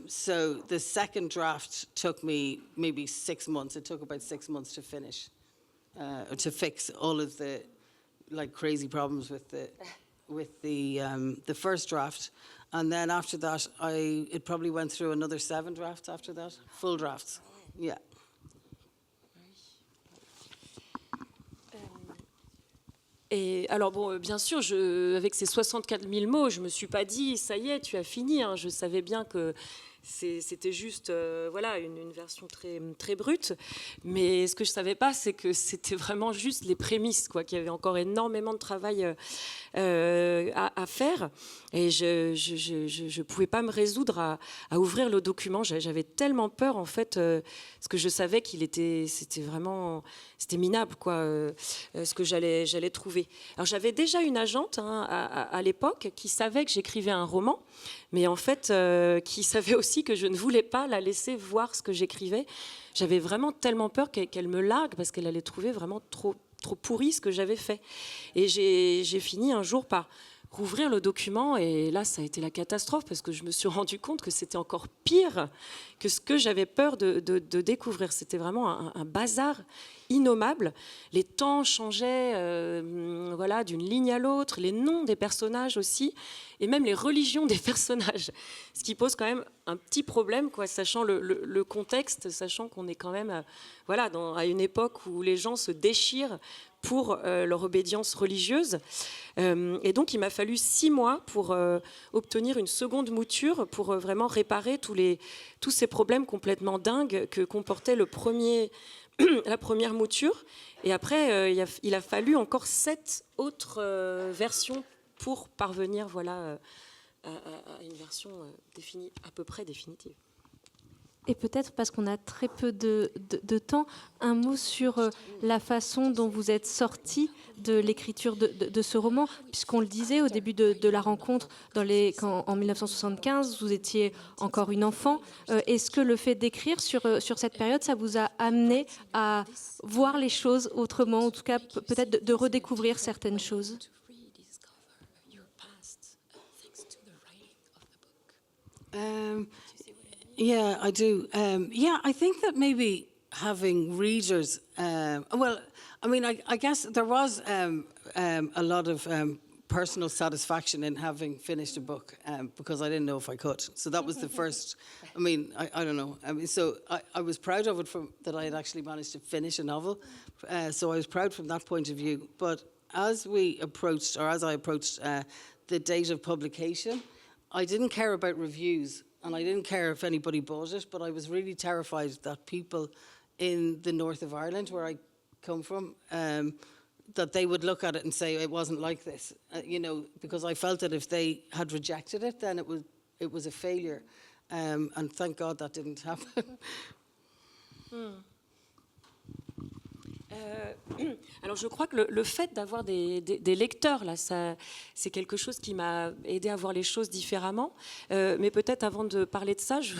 So the second draft took me maybe 6 months. It took about 6 months to finish, to fix all of the crazy problems with the first draft. And then after that, it probably went through another 7 drafts after that, full drafts. Yeah. Et alors bon, bien sûr, avec ces 64 000 mots, je me suis pas dit ça y est, tu as fini. Je savais bien que c'était juste voilà, une version très, très brute. Mais ce que je ne savais pas, c'est que c'était vraiment juste les prémices, quoi, qu'il y avait encore énormément de travail à faire. Et je ne pouvais pas me résoudre à ouvrir le document. J'avais tellement peur, en fait, parce que je savais c'était minable, quoi, ce que j'allais trouver. Alors j'avais déjà une agente à l'époque qui savait que j'écrivais un roman, mais en fait, qui savait aussi que je ne voulais pas la laisser voir ce que j'écrivais. J'avais vraiment tellement peur qu'elle me largue parce qu'elle allait trouver vraiment trop pourri ce que j'avais fait. Et j'ai fini un jour par rouvrir le document et là, ça a été la catastrophe parce que je me suis rendu compte que c'était encore pire que ce que j'avais peur de découvrir. C'était vraiment un bazar innommable. Les temps changeaient voilà, d'une ligne à l'autre, les noms des personnages aussi, et même les religions des personnages. Ce qui pose quand même un petit problème, quoi, sachant le contexte, sachant qu'on est quand même voilà, à une époque où les gens se déchirent pour leur obédience religieuse. Et donc, il m'a fallu 6 mois pour obtenir une seconde mouture pour vraiment réparer tous ces problèmes complètement dingues que comportait la première mouture. Et après, il a fallu encore 7 autres versions pour parvenir voilà, à une version à peu près définitive. Et peut-être, parce qu'on a très peu de temps, un mot sur la façon dont vous êtes sorti de l'écriture de ce roman, puisqu'on le disait au début de la rencontre, en 1975, vous étiez encore une enfant. Est-ce que le fait d'écrire sur cette période, ça vous a amené à voir les choses autrement, en tout cas peut-être de redécouvrir certaines choses ? Yeah, I do. Yeah, I think that maybe having readers, well, I mean, I guess there was a lot of personal satisfaction in having finished a book because I didn't know if I could. So that was the first, I mean, I don't know. I mean, so I was proud of it that I had actually managed to finish a novel. So I was proud from that point of view. But as I approached the date of publication, I didn't care about reviews. And I didn't care if anybody bought it, but I was really terrified that people in the north of Ireland, where I come from, that they would look at it and say it wasn't like this, you know, because I felt that if they had rejected it, then it was a failure, and thank God that didn't happen. Alors je crois que le fait d'avoir des lecteurs, là, c'est quelque chose qui m'a aidé à voir les choses différemment. Mais peut-être avant de parler de ça, je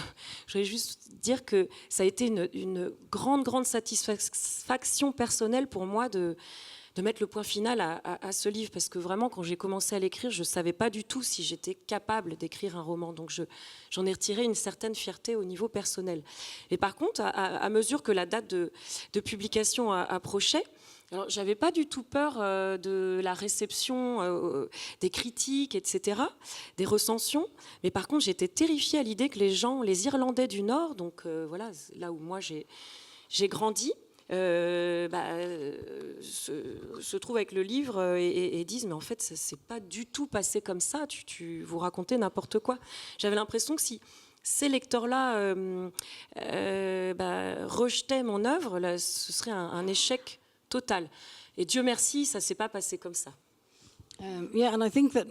voudrais juste dire que ça a été une grande satisfaction personnelle pour moi de mettre le point final à ce livre, parce que vraiment, quand j'ai commencé à l'écrire, je ne savais pas du tout si j'étais capable d'écrire un roman. Donc j'en ai retiré une certaine fierté au niveau personnel. Et par contre, à mesure que la date de publication approchait, alors, j'avais pas du tout peur de la réception des critiques, etc., des recensions. Mais par contre, j'étais terrifiée à l'idée que les Irlandais du Nord, donc voilà, là où moi j'ai grandi, se trouvent avec le livre et disent mais en fait ça s'est pas du tout passé comme ça, vous racontez n'importe quoi. J'avais l'impression que si ces lecteurs-là rejetaient mon œuvre, là, ce serait un échec total. Et Dieu merci, ça s'est pas passé comme ça. Yeah, and I think that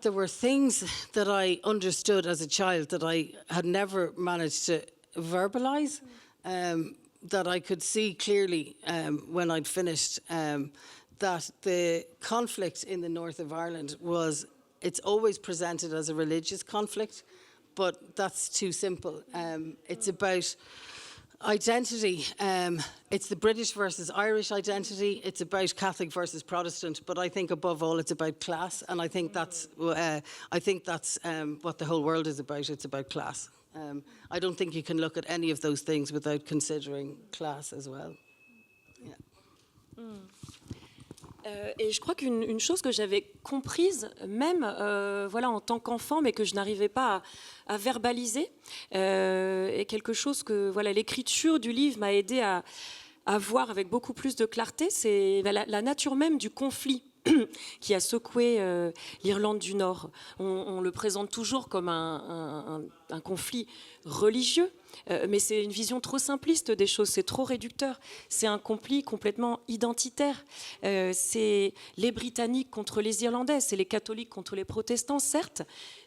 there were things that I understood as a child that I had never managed to verbalize. That I could see clearly when I'd finished that the conflict in the north of Ireland it's always presented as a religious conflict, but that's too simple. It's about identity. It's the British versus Irish identity. It's about Catholic versus Protestant, but I think above all it's about class, and I think that's what the whole world is about. It's about class. I don't think you can look at any of those things without considering class as well. Yeah. Et je crois qu'une chose que j'avais comprise, même voilà, en tant qu'enfant, mais que je n'arrivais pas à verbaliser, et quelque chose que voilà, l'écriture du livre m'a aidé à voir avec beaucoup plus de clarté, c'est la nature même du conflit qui a secoué l'Irlande du Nord. On le présente toujours comme un conflit religieux, mais c'est une vision trop simpliste des choses, c'est trop réducteur. C'est un conflit complètement identitaire. C'est les Britanniques contre les Irlandais, c'est les catholiques contre les protestants, certes,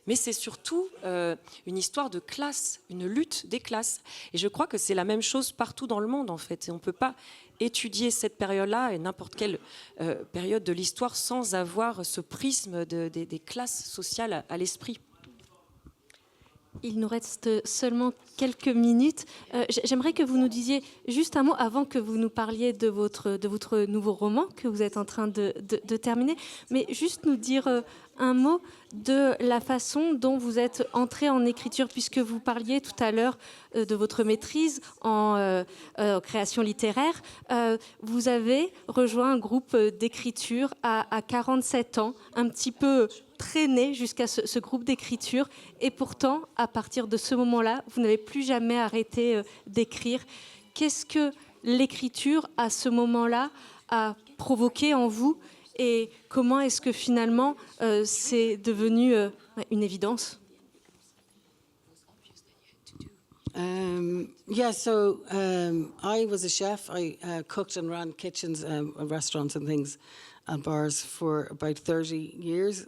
mais c'est surtout une histoire de classe, une lutte des classes. Et je crois que c'est la même chose partout dans le monde, en fait. Et on ne peut pas étudier cette période-là et n'importe quelle période de l'histoire sans avoir ce prisme des classes sociales à l'esprit. Il nous reste seulement quelques minutes. J'aimerais que vous nous disiez juste un mot avant que vous nous parliez de votre nouveau roman que vous êtes en train de terminer, mais juste nous dire un mot de la façon dont vous êtes entré en écriture, puisque vous parliez tout à l'heure de votre maîtrise en création littéraire. Vous avez rejoint un groupe d'écriture à 47 ans, un petit peu traîné jusqu'à ce groupe d'écriture, et pourtant, à partir de ce moment-là, vous n'avez plus jamais arrêté d'écrire. Qu'est-ce que l'écriture, à ce moment-là, a provoqué en vous, et comment est-ce que finalement c'est devenu une évidence? I was a chef. I cooked and ran kitchens, restaurants and things, and bars for about 30 years.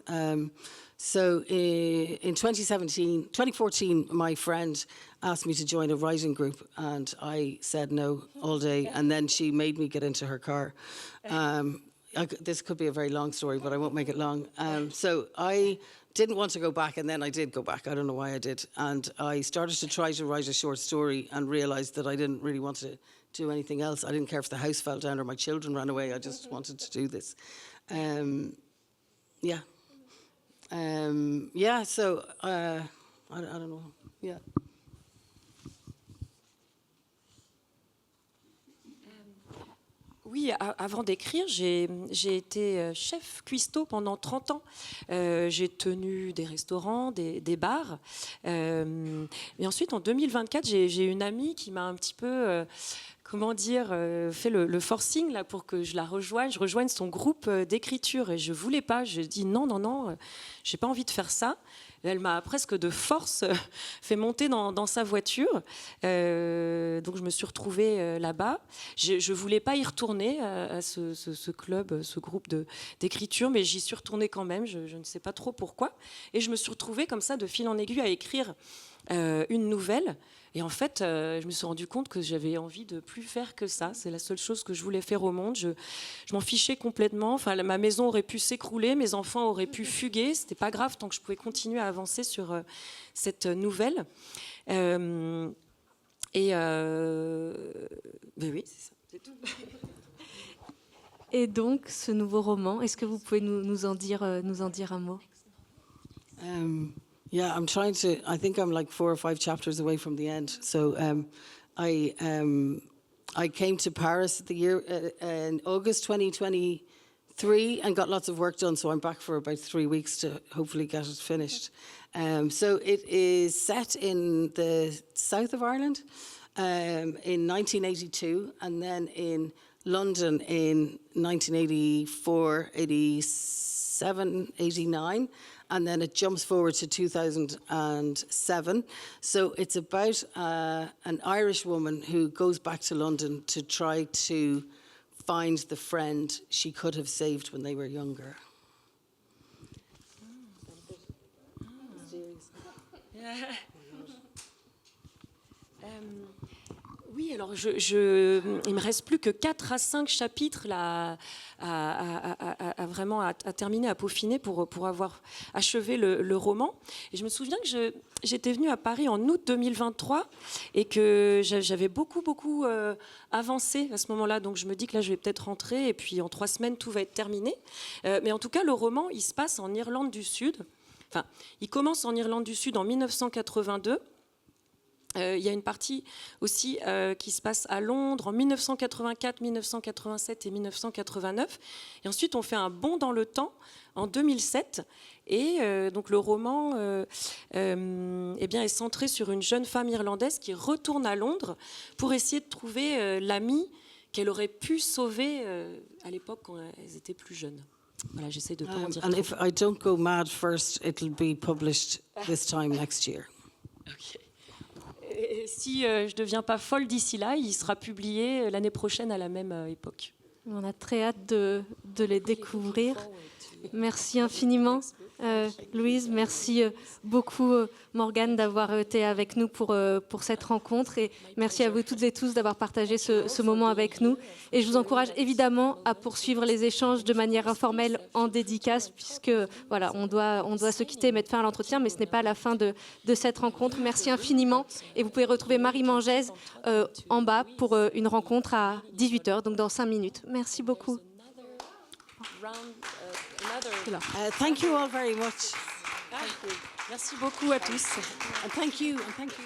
So in 2014, my friend asked me to join a writing group, and I said no all day, and then she made me get into her car. This could be a very long story, but I won't make it long. So I didn't want to go back, and then I did go back. I don't know why I did. And I started to try to write a short story and realised that I didn't really want to do anything else. I didn't care if the house fell down or my children ran away. I just wanted to do this. So I don't know. Yeah. Oui, avant d'écrire, j'ai été chef cuistot pendant 30 ans. J'ai tenu des restaurants, des bars. Et ensuite, en 2024, j'ai une amie qui m'a un petit peu... fait le forcing là, pour que je rejoigne son groupe d'écriture. Et je ne voulais pas, j'ai dit non, je n'ai pas envie de faire ça. Et elle m'a presque de force fait monter dans sa voiture. Donc je me suis retrouvée là-bas. Je ne voulais pas y retourner à ce club, ce groupe d'écriture, mais j'y suis retournée quand même, je ne sais pas trop pourquoi. Et je me suis retrouvée comme ça, de fil en aiguille, à écrire une nouvelle. Et en fait, je me suis rendu compte que j'avais envie de plus faire que ça. C'est la seule chose que je voulais faire au monde. Je m'en fichais complètement. Enfin, ma maison aurait pu s'écrouler, mes enfants auraient pu fuguer. C'était pas grave tant que je pouvais continuer à avancer sur cette nouvelle. Ben oui, c'est ça. C'est tout. Et donc, ce nouveau roman, est-ce que vous pouvez nous en dire un mot? Yeah, I'm trying to. I think I'm like 4 or 5 chapters away from the end. So I came to Paris in August 2023 and got lots of work done. So I'm back for about 3 weeks to hopefully get it finished. So it is set in the south of Ireland in 1982, and then in London in 1984, 87, 89. And then it jumps forward to 2007. So it's about an Irish woman who goes back to London to try to find the friend she could have saved when they were younger. Oui, alors il me reste plus que 4 à 5 chapitres là, à terminer, à peaufiner pour avoir achevé le roman. Et je me souviens que j'étais venue à Paris en août 2023 et que j'avais beaucoup avancé à ce moment-là. Donc je me dis que là, je vais peut-être rentrer et puis en 3 semaines, tout va être terminé. Mais en tout cas, le roman, il se passe en Irlande du Sud. Enfin, il commence en Irlande du Sud en 1982. Il y a une partie aussi qui se passe à Londres en 1984, 1987 et 1989. Et ensuite, on fait un bond dans le temps en 2007. Et donc, le roman est centré sur une jeune femme irlandaise qui retourne à Londres pour essayer de trouver l'amie qu'elle aurait pu sauver à l'époque quand elles étaient plus jeunes. Voilà, j'essaie de pas en dire And trop. if I don't go mad first, it'll be published this time next year. Ok. Et si je ne deviens pas folle d'ici là, il sera publié l'année prochaine à la même époque. On a très hâte de les découvrir. Merci infiniment, Louise. Merci beaucoup, Morgane, d'avoir été avec nous pour cette rencontre. Et merci à vous toutes et tous d'avoir partagé ce moment avec nous. Et je vous encourage évidemment à poursuivre les échanges de manière informelle en dédicace, puisque voilà, on doit se quitter et mettre fin à l'entretien, mais ce n'est pas la fin de cette rencontre. Merci infiniment. Et vous pouvez retrouver Marie Mangès en bas pour une rencontre à 18h, donc dans 5 minutes. Merci beaucoup. Thank you all very much. Merci beaucoup à tous. And thank you. And thank you.